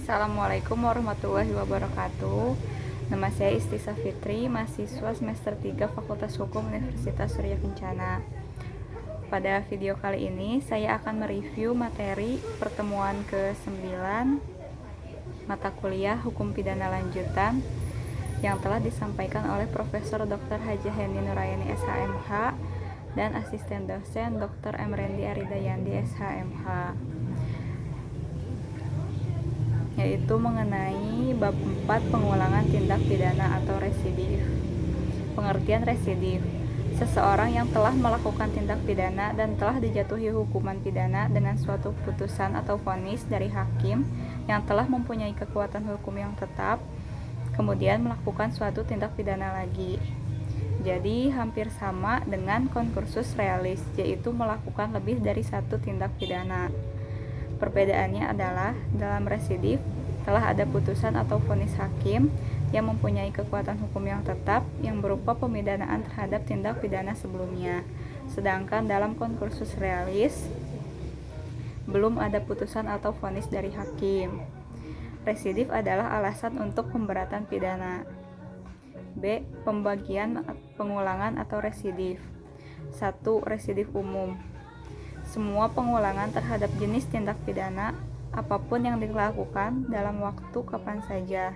Assalamualaikum warahmatullahi wabarakatuh. Nama saya Isti Safitri, mahasiswa semester 3 Fakultas Hukum Universitas Surya Kencana. Pada video kali ini saya akan mereview materi pertemuan ke-9 mata kuliah Hukum Pidana Lanjutan yang telah disampaikan oleh Profesor Dr. Haja Heni Nurayani SHMH dan asisten dosen Dr. Emrendi Aridayandi SHMH, yaitu mengenai bab 4 pengulangan tindak pidana atau residif. Pengertian residif: seseorang yang telah melakukan tindak pidana dan telah dijatuhi hukuman pidana dengan suatu putusan atau vonis dari hakim yang telah mempunyai kekuatan hukum yang tetap, kemudian melakukan suatu tindak pidana lagi. Jadi hampir sama dengan concursus realis, yaitu melakukan lebih dari satu tindak pidana. Perbedaannya adalah dalam residif telah ada putusan atau vonis hakim yang mempunyai kekuatan hukum yang tetap yang berupa pemidanaan terhadap tindak pidana sebelumnya. Sedangkan dalam concursus realis belum ada putusan atau vonis dari hakim. Residif adalah alasan untuk pemberatan pidana. B. Pembagian pengulangan atau residif. 1. Residif umum. Semua pengulangan terhadap jenis tindak pidana apapun yang dilakukan dalam waktu kapan saja.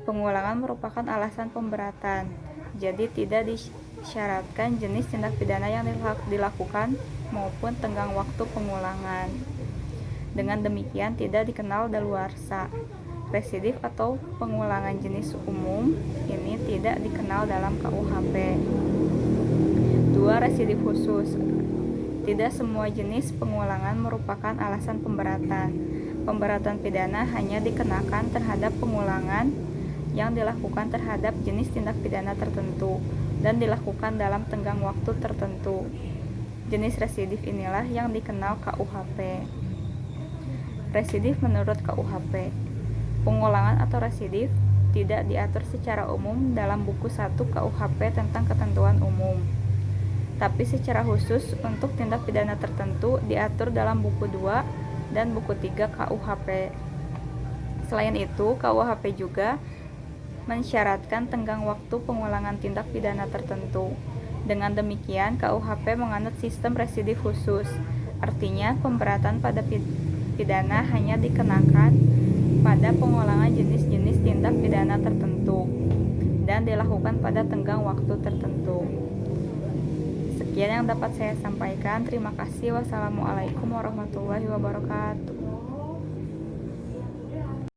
Pengulangan merupakan alasan pemberatan, jadi tidak disyaratkan jenis tindak pidana yang dilakukan maupun tenggang waktu pengulangan. Dengan demikian tidak dikenal daluarsa. Residif atau pengulangan jenis umum ini tidak dikenal dalam KUHP. 2. Residif khusus. Tidak semua jenis pengulangan merupakan alasan pemberatan. Pemberatan pidana hanya dikenakan terhadap pengulangan yang dilakukan terhadap jenis tindak pidana tertentu dan dilakukan dalam tenggang waktu tertentu. Jenis residif inilah yang dikenal KUHP. Residif menurut KUHP. Pengulangan atau residif tidak diatur secara umum dalam buku 1 KUHP tentang ketentuan umum, tapi secara khusus untuk tindak pidana tertentu diatur dalam buku 2 dan buku 3 KUHP. Selain itu, KUHP juga mensyaratkan tenggang waktu pengulangan tindak pidana tertentu. Dengan demikian, KUHP menganut sistem residif khusus, artinya pemberatan pada pidana hanya dikenakan pada pengulangan jenis-jenis tindak pidana tertentu dan dilakukan pada tenggang waktu tertentu. Sekian yang dapat saya sampaikan. Terima kasih. Wassalamualaikum warahmatullahi wabarakatuh.